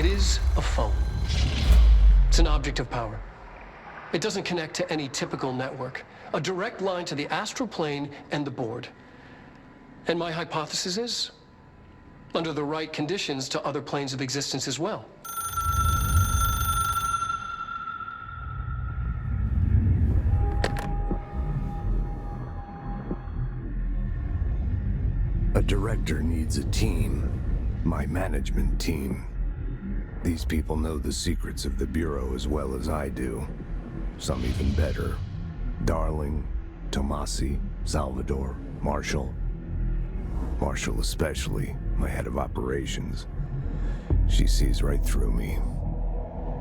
It is a phone. It's an object of power. It doesn't connect to any typical network. A direct line to the astral plane and the board. And my hypothesis is, under the right conditions, to other planes of existence as well. A director needs a team. My management team. These people know the secrets of the Bureau as well as I do. Some even better. Darling, Tomasi, Salvador, Marshall. Marshall especially, my head of operations. She sees right through me.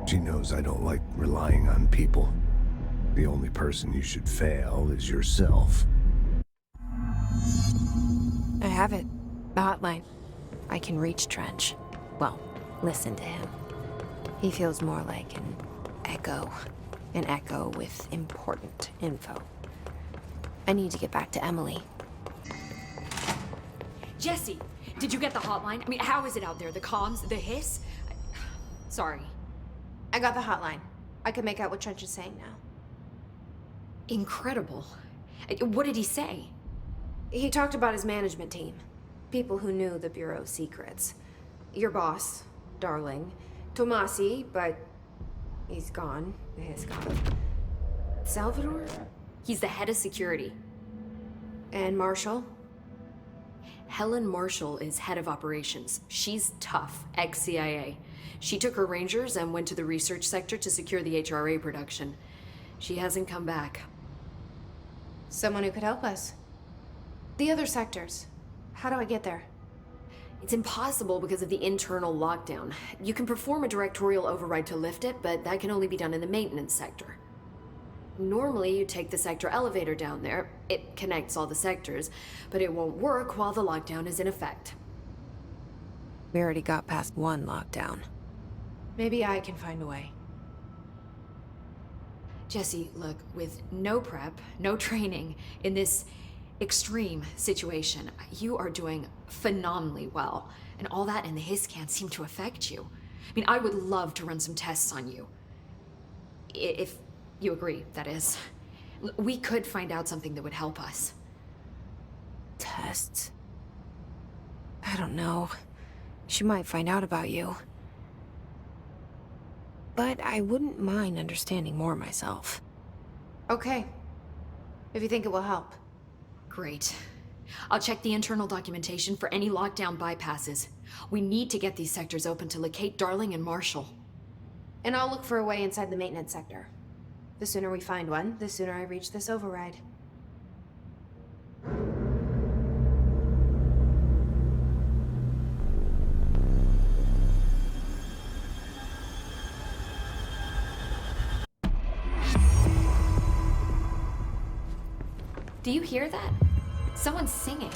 She knows I don't like relying on people. The only person you should fail is yourself. I have it. The hotline. I can reach Trench. Well, listen to him. He feels more like an echo. An echo with important info. I need to get back to Emily. Jesse, did you get the hotline? I mean, how is it out there? The comms? The hiss? Sorry. I got the hotline. I can make out what Trench is saying now. Incredible. What did he say? He talked about his management team. People who knew the Bureau's secrets. Your boss, Darling. Tomasi, but he's gone. He's gone. Salvador? He's the head of security. And Marshall? Helen Marshall is head of operations. She's tough, ex-CIA. She took her Rangers and went to the research sector to secure the HRA production. She hasn't come back. Someone who could help us. The other sectors. How do I get there? It's impossible because of the internal lockdown. You can perform a directorial override to lift it, but that can only be done in the maintenance sector. Normally, you take the sector elevator down there. It connects all the sectors, but it won't work while the lockdown is in effect. We already got past one lockdown. Maybe I can find a way. Jesse, look, with no prep, no training, in this extreme situation, you are doing phenomenally well. And all that and the hiss can't seem to affect you. I mean, I would love to run some tests on you. If you agree, that is. We could find out something that would help us. Tests? I don't know. She might find out about you. But I wouldn't mind understanding more myself. Okay. If you think it will help. Great. I'll check the internal documentation for any lockdown bypasses. We need to get these sectors open to locate Darling and Marshall. And I'll look for a way inside the maintenance sector. The sooner we find one, the sooner I reach this override. Do you hear that? Someone's singing.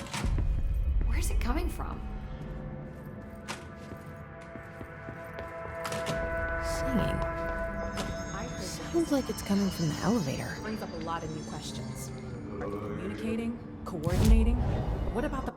Where's it coming from? Singing. Sounds like it's coming from the elevator. Brings up a lot of new questions. Are they communicating? Coordinating? What about the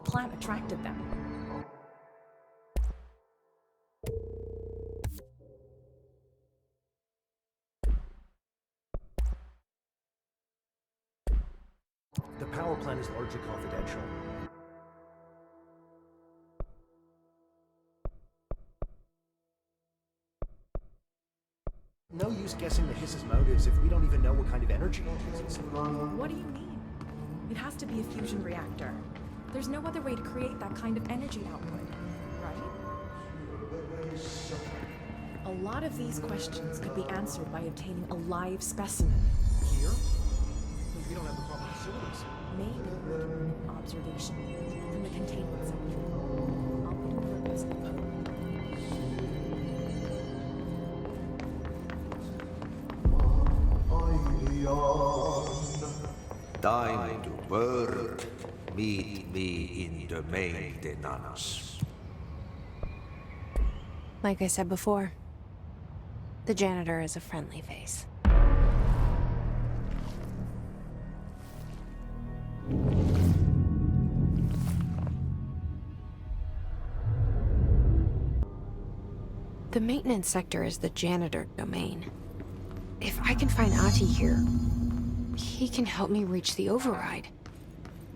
plant attracted them? The power plant is largely confidential. No use guessing the hiss's motives if we don't even know what kind of energy it uses. What do you mean? It has to be a fusion reactor. There's no other way to create that kind of energy output, right? A lot of these questions could be answered by obtaining a live specimen. Here? We don't have the proper facilities. Maybe we can run an observation from the containment section. I'll put in the request code. Time to work. Meet me in the maintenance. Like I said before, the janitor is a friendly face. The maintenance sector is the janitor domain. If I can find Ahti here, he can help me reach the override.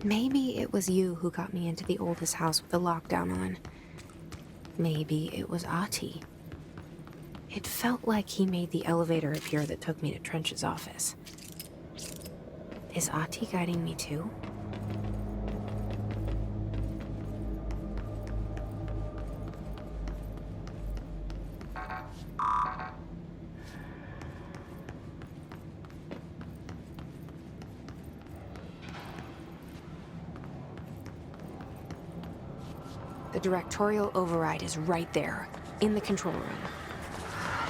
Maybe it was you who got me into the oldest house with the lockdown on. Maybe it was Ahti. It felt like he made the elevator appear that took me to Trench's office. Is Ahti guiding me too? The directorial override is right there, in the control room.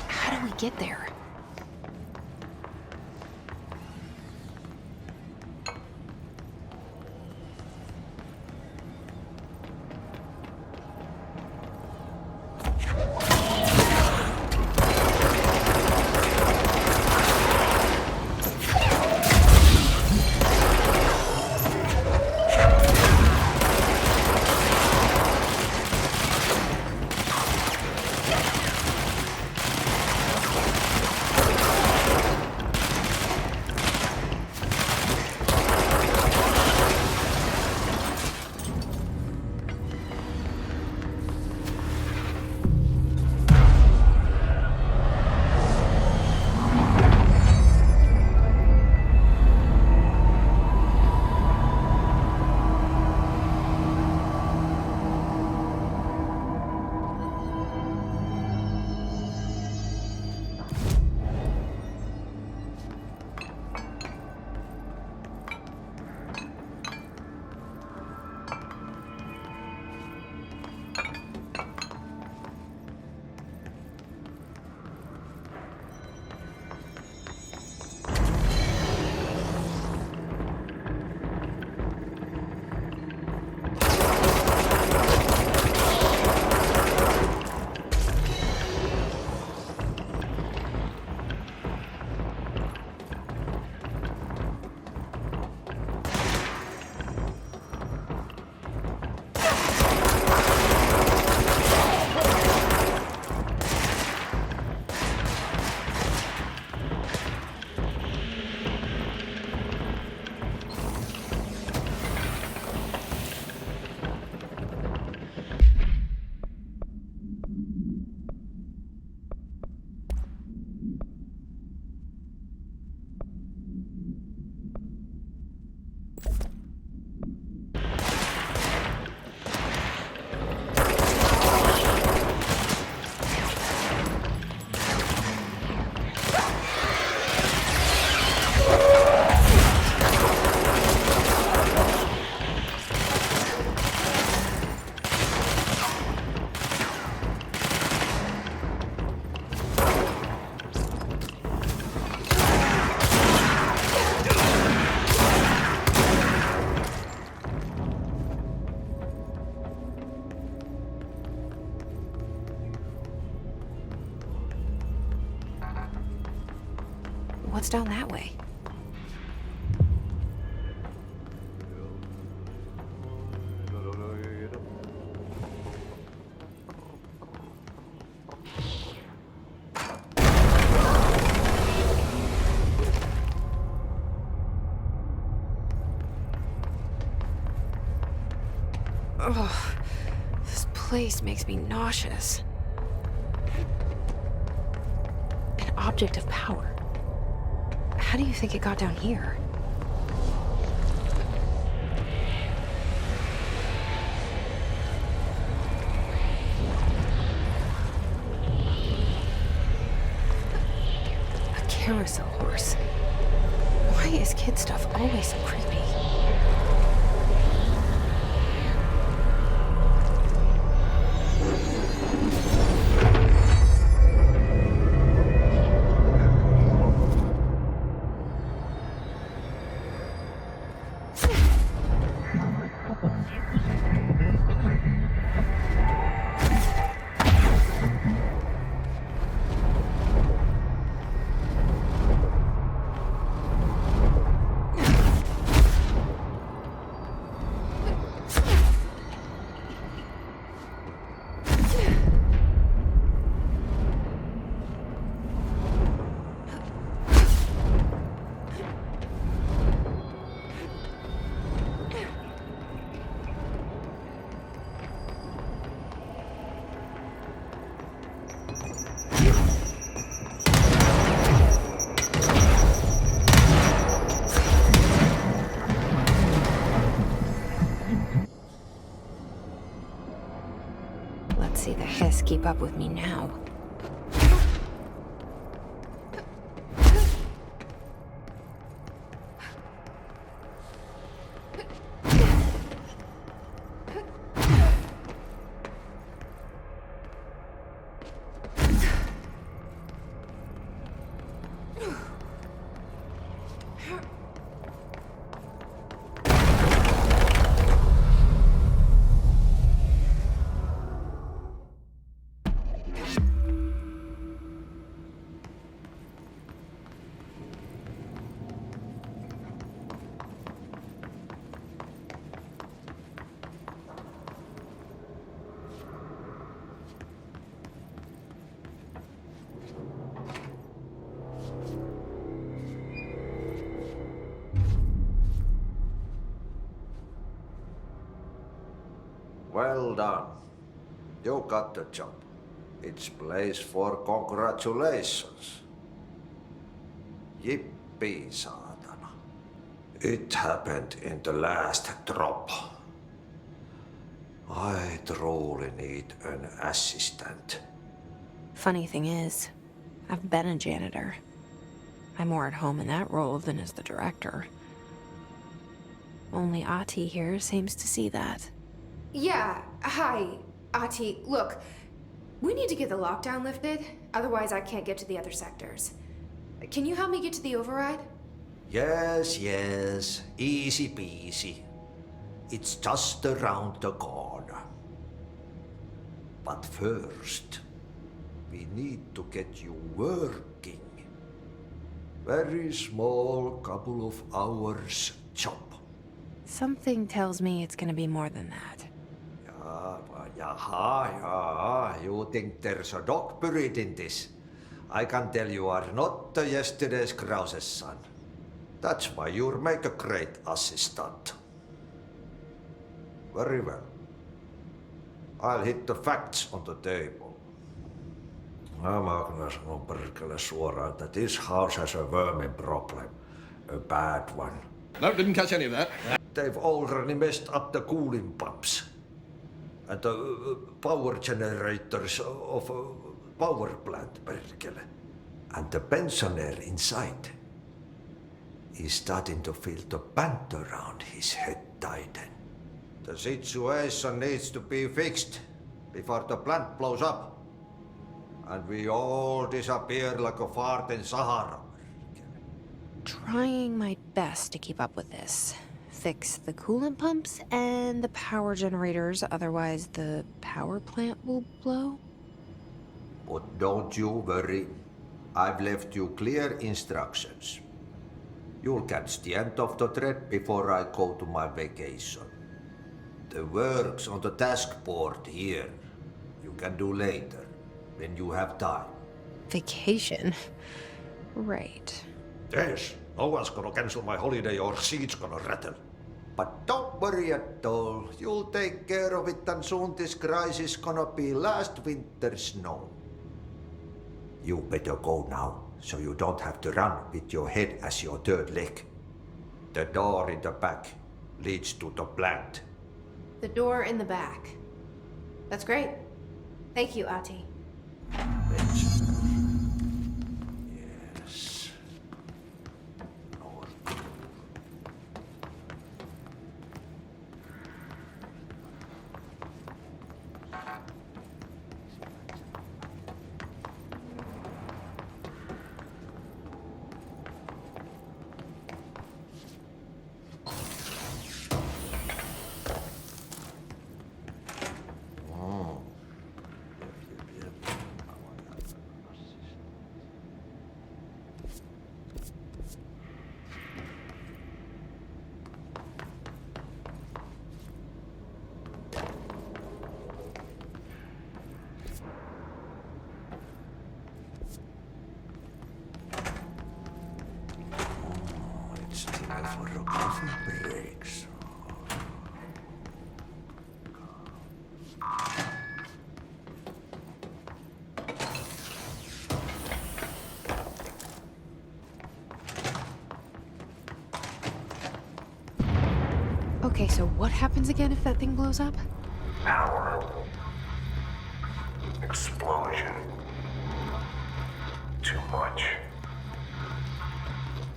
How do we get there? What's down that way? Ugh, this place makes me nauseous. An object of power. How do you think it got down here? A carousel horse. Why is kid stuff always so creepy? see the hiss keep up with me now. Well done. You got the job. It's place for congratulations. Yippee, saatana. It happened in the last drop. I truly need an assistant. Funny thing is, I've been a janitor. I'm more at home in that role than as the director. Only Ahti here seems to see that. Yeah, hi, Ahti. Look, we need to get the lockdown lifted, otherwise I can't get to the other sectors. Can you help me get to the override? Yes, yes. Easy peasy. It's just around the corner. But first, we need to get you working. Very small, couple of hours job. Something tells me it's gonna be more than that. Yaha, you think there's a dog buried in this? I can tell you are not yesterday's Krause's son. That's why you'll make a great assistant. Very well. I'll hit the facts on the table. Mä kyllä sanon perkele suoraan, että this house has a vermin problem. A bad one. No, didn't catch any of that. They've already messed up the cooling pumps. And the power generators of a power plant, perkele. And the pensioner inside is starting to feel the band around his head tighten. The situation needs to be fixed before the plant blows up. And we all disappear like a fart in Sahara. Trying my best to keep up with this. Fix the coolant pumps and the power generators, otherwise the power plant will blow. But don't you worry. I've left you clear instructions. You'll catch the end of the thread before I go to my vacation. The work's on the task board here. You can do later, when you have time. Vacation? Right. Yes, no one's gonna cancel my holiday or seat's gonna rattle. But don't worry at all. You'll take care of it and soon this crisis gonna be last winter's snow. You better go now, so you don't have to run with your head as your third leg. The door in the back leads to the plant. The door in the back. That's great. Thank you, Ahti. Yes. It's time for a coffee break. Okay, so what happens again if that thing blows up? Explosion. Too much.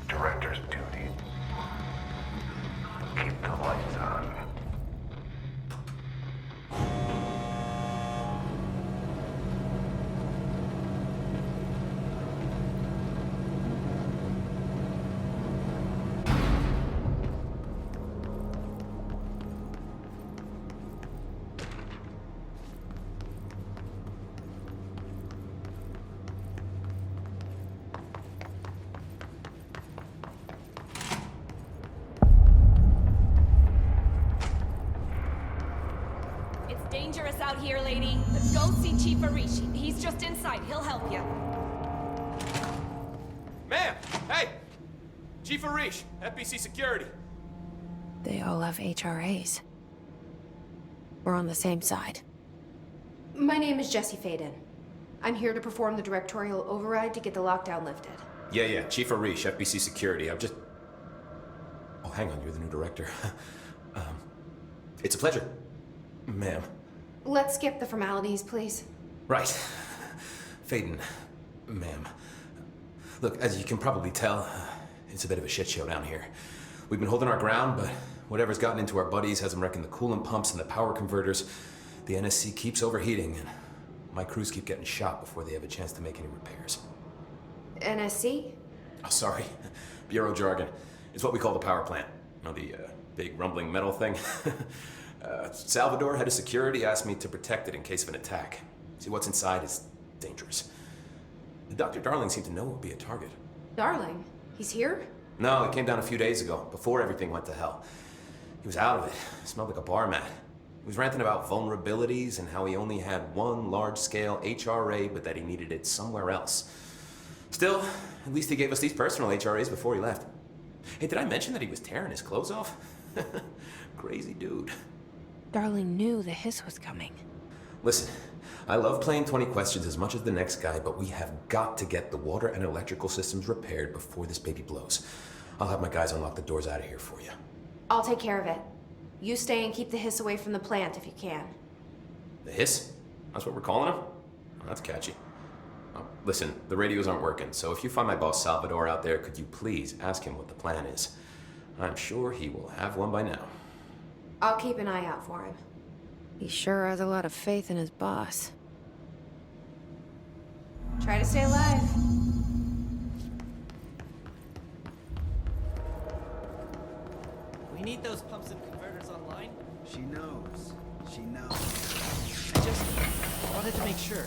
Director's duty. Keep the lights on. Dangerous out here, lady. Go see Chief Arish. He's just inside. He'll help you. Ma'am! Hey! Chief Arish, FBC Security. They all have HRAs. We're on the same side. My name is Jesse Faden. I'm here to perform the directorial override to get the lockdown lifted. Yeah, Chief Arish, FBC Security. I'm just... Oh, hang on, you're the new director. It's a pleasure, ma'am. Let's skip the formalities, please. Right. Faden, ma'am. Look, as you can probably tell, it's a bit of a shit show down here. We've been holding our ground, but whatever's gotten into our buddies has them wrecking the coolant pumps and the power converters. The NSC keeps overheating, and my crews keep getting shot before they have a chance to make any repairs. NSC? Oh, sorry. Bureau jargon. It's what we call the power plant. You know, the big rumbling metal thing? Salvador, head of security, asked me to protect it in case of an attack. See, what's inside is dangerous. Dr. Darling seemed to know it would be a target. Darling? He's here? No, he came down a few days ago, before everything went to hell. He was out of it. Smelled like a bar mat. He was ranting about vulnerabilities and how he only had one large-scale HRA, but that he needed it somewhere else. Still, at least he gave us these personal HRAs before he left. Hey, did I mention that he was tearing his clothes off? Crazy dude. Darling knew the hiss was coming. Listen, I love playing 20 questions as much as the next guy, but we have got to get the water and electrical systems repaired before this baby blows. I'll have my guys unlock the doors out of here for you. I'll take care of it. You stay and keep the hiss away from the plant if you can. The hiss? That's what we're calling him? Oh, that's catchy. Oh, listen, the radios aren't working, so if you find my boss Salvador out there, could you please ask him what the plan is? I'm sure he will have one by now. I'll keep an eye out for him. He sure has a lot of faith in his boss. Try to stay alive. We need those pumps and converters online. She knows. She knows. I just wanted to make sure.